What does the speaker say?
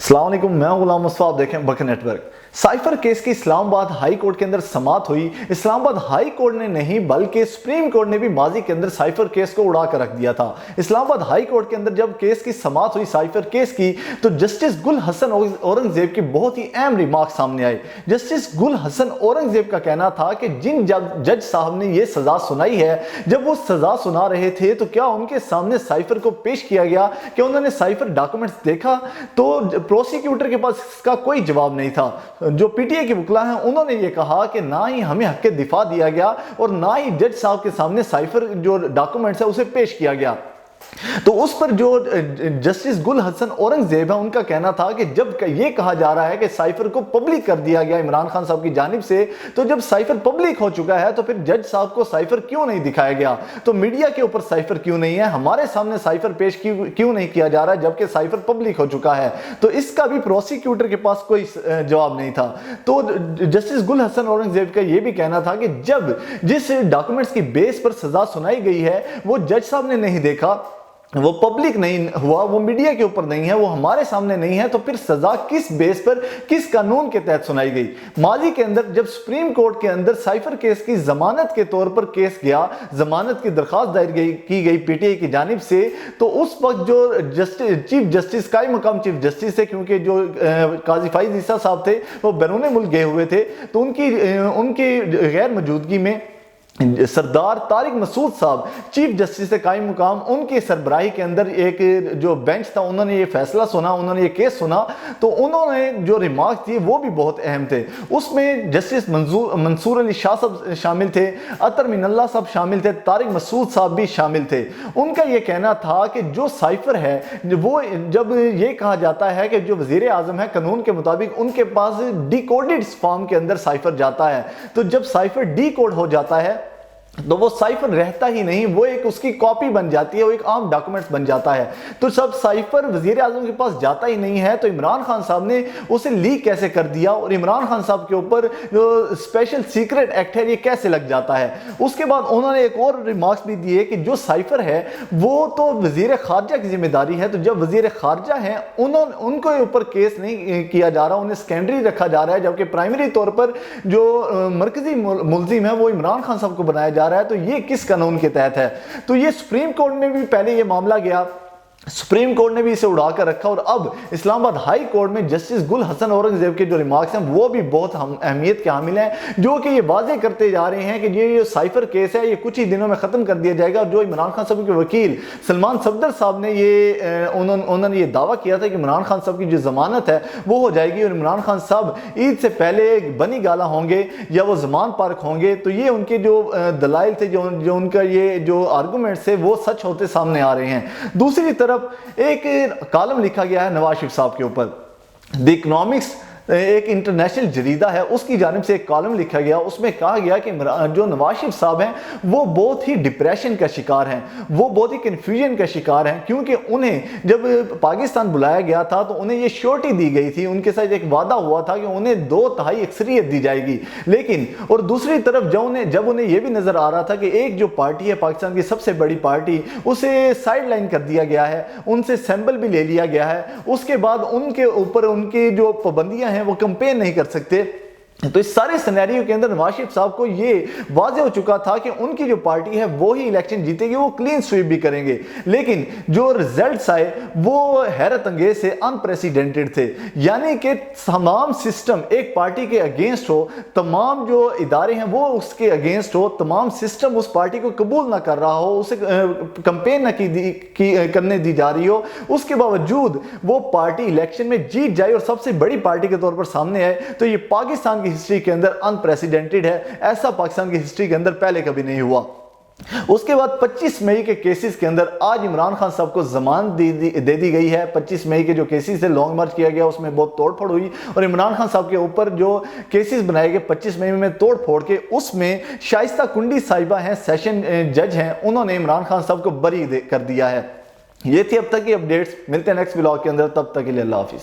अस्सलाम वालेकुम, मैं गुलाम मुस्तफा, आप देखें बकर नेटवर्क। साइफर केस की इस्लामाबाद हाई कोर्ट के अंदर समाअत हुई। इस्लामाबाद हाई कोर्ट ने नहीं बल्कि सुप्रीम कोर्ट ने भी माजी के अंदर साइफर केस को उड़ा कर रख दिया था। इस्लामाबाद हाई कोर्ट के अंदर जब केस की समाअत हुई साइफर केस की, तो जस्टिस गुल हसन औरंगजेब की बहुत ही अहम रिमार्क सामने आए। जस्टिस गुल हसन औरंगजेब का कहना था कि जिन जज साहब ने ये सजा सुनाई है, जब वो सजा सुना रहे थे तो क्या उनके सामने साइफर को पेश किया गया कि उन्होंने साइफर डॉक्यूमेंट्स देखा? तो प्रोसिक्यूटर के पास इसका कोई जवाब नहीं था। जो पीटीए के वकील हैं उन्होंने ये कहा कि ना ही हमें हक के दिफा दिया गया और ना ही जज साहब के सामने साइफर जो डॉक्यूमेंट्स है उसे पेश किया गया। तो उस पर जो जस्टिस गुल हसन औरंगजेब है उनका कहना था कि जब ये कहा जा रहा है कि साइफर को पब्लिक कर दिया गया इमरान खान साहब की जानिब से, तो जब साइफर पब्लिक हो चुका है तो फिर जज साहब को साइफर क्यों नहीं दिखाया गया? तो मीडिया के ऊपर साइफर क्यों नहीं है, हमारे सामने साइफर पेश क्यों नहीं किया जा रहा है जबकि साइफर पब्लिक हो चुका है? तो इसका भी प्रोसिक्यूटर के पास कोई जवाब नहीं था। तो जस्टिस गुल हसन औरंगजेब का यह भी कहना था कि जब जिस डॉक्यूमेंट्स की बेस पर सजा सुनाई गई है वो जज साहब ने नहीं देखा, वो पब्लिक नहीं हुआ, वो मीडिया के ऊपर नहीं है, वो हमारे सामने नहीं है, तो फिर सजा किस बेस पर, किस कानून के तहत सुनाई गई? माजी के अंदर जब सुप्रीम कोर्ट के अंदर साइफर केस की जमानत के तौर पर केस गया, जमानत की दरखास्त दायर की गई पीटीआई की जानिब से, तो उस वक्त जो चीफ जस्टिस कायम मकाम चीफ जस्टिस है, क्योंकि जो काजी फाइज ईसा साहब थे वो बैरून मुल्क गए हुए थे, तो उनकी गैर मौजूदगी में सरदार तारिक मसूद साहब चीफ जस्टिस से कायम मुकाम, उनकी सरबराही के अंदर एक जो बेंच था उन्होंने ये फैसला सुना, उन्होंने ये केस सुना। तो उन्होंने जो रिमार्क दिए वो भी बहुत अहम थे। उसमें जस्टिस मंसूर अली शाह साहब शामिल थे, अतर मिनल्ला साहब शामिल थे, तारिक मसूद साहब भी शामिल थे। उनका ये कहना था कि जो साइफर है वो जब ये कहा जाता है कि जो वजीर आजम है कानून के मुताबिक उनके पास डिकोडेड फॉर्म के अंदर साइफर जाता है, तो जब साइफर डिकोड हो जाता है तो वो साइफर रहता ही नहीं, वो एक उसकी कॉपी बन जाती है, वो एक आम डॉक्यूमेंट्स बन जाता है। तो सब साइफर वजीर आजम के पास जाता ही नहीं है, तो इमरान खान साहब ने उसे लीक कैसे कर दिया और इमरान खान साहब के ऊपर जो स्पेशल सीक्रेट एक्ट है ये कैसे लग जाता है? उसके बाद उन्होंने एक और रिमार्क्स भी दिए कि जो साइफर है वो तो वजीर खारजा की जिम्मेदारी है, तो जब वजीर खारजा है उनके ऊपर केस नहीं किया जा रहा, उन्हें सेकेंडरी रखा जा रहा है, जबकि प्राइमरी तौर पर जो मरकजी मुलजिम है वो इमरान खान साहब को बनाया जा रहा है। तो ये किस कानून के तहत है? तो ये सुप्रीम कोर्ट में भी पहले ये मामला गया, सुप्रीम कोर्ट ने भी इसे उड़ाकर रखा, और अब इस्लामाबाद हाई कोर्ट में जस्टिस गुल हसन औरंगजेब के जो रिमार्क्स हैं वो भी बहुत अहमियत के हामिल हैं, जो कि ये वाजे करते जा रहे हैं कि ये साइफर केस है ये कुछ ही दिनों में खत्म कर दिया जाएगा। और जो इमरान खान साहब के वकील सलमान सफदर साहब ने उन्होंने ये दावा किया था कि इमरान खान साहब की जो जमानत है वो हो जाएगी और इमरान खान साहब ईद से पहले बनी गाला होंगे या वो जमान पार्क होंगे, तो ये उनके जो दलाइल थे, जो उनका ये जो आर्गूमेंट्स थे वो सच होते सामने आ रहे हैं। दूसरी तरफ एक कॉलम लिखा गया है नवाज शरीफ साहब के ऊपर, द इकोनॉमिक्स एक इंटरनेशनल जरीदा है उसकी जानिब से एक कॉलम लिखा गया, उसमें कहा गया कि जो नवाज शरीफ साहब हैं वो बहुत ही डिप्रेशन का शिकार हैं, वो बहुत ही कन्फ्यूजन का शिकार हैं, क्योंकि उन्हें जब पाकिस्तान बुलाया गया था तो उन्हें ये श्योरिटी दी गई थी, उनके साथ एक वादा हुआ था कि उन्हें 2/3 अक्सरियत दी जाएगी। लेकिन और दूसरी तरफ जब उन्हें यह भी नजर आ रहा था कि एक जो पार्टी है पाकिस्तान की सबसे बड़ी पार्टी, उसे साइड लाइन कर दिया गया है, उनसे सैंपल भी ले लिया गया है, उसके बाद उनके ऊपर उनकी जो पाबंदियां वो कंपेन नहीं कर सकते। तो इस सारे सिनेरियो के अंदर नवाज शरीफ साहब को ये वाज़ेह हो चुका था कि उनकी जो पार्टी है वो ही इलेक्शन जीतेगी, वो क्लीन स्वीप भी करेंगे। लेकिन जो रिजल्ट्स आए वो हैरत अंगेज से अनप्रेसिडेंटेड थे, यानी कि तमाम सिस्टम एक पार्टी के अगेंस्ट हो, तमाम जो इदारे हैं वो उसके अगेंस्ट हो, तमाम सिस्टम उस पार्टी को कबूल ना कर रहा हो, उसे कंपेन ना करने दी जा रही हो, उसके बावजूद वो पार्टी इलेक्शन में जीत जाए और सबसे बड़ी पार्टी के तौर पर सामने आए, तो ये पाकिस्तान हिस्ट्री के अंदर अनप्रेसिडेंटेड है। ऐसा पाकिस्तान की हिस्ट्री के अंदर पहले कभी नहीं हुआ। उसके बाद 25 मई के केसेस के अंदर आज इमरान खान साहब को जमानत दे दी गई है। 25 मई के जो केसेस से लॉन्ग मार्च किया गया उसमें बहुत तोड़फोड़ हुई और इमरान खान साहब के ऊपर जो केसेस बनाए गए 25 मई में तोड़फोड़ के, उसमें शाइस्ता कुंडी साहिबा हैं, सेशन जज हैं, उन्होंने इमरान खान साहब को बरी कर दिया है। ये थी अब तक की अपडेट्स, मिलते हैं नेक्स्ट व्लॉग के अंदर, तब तक के लिए अल्लाह हाफिज।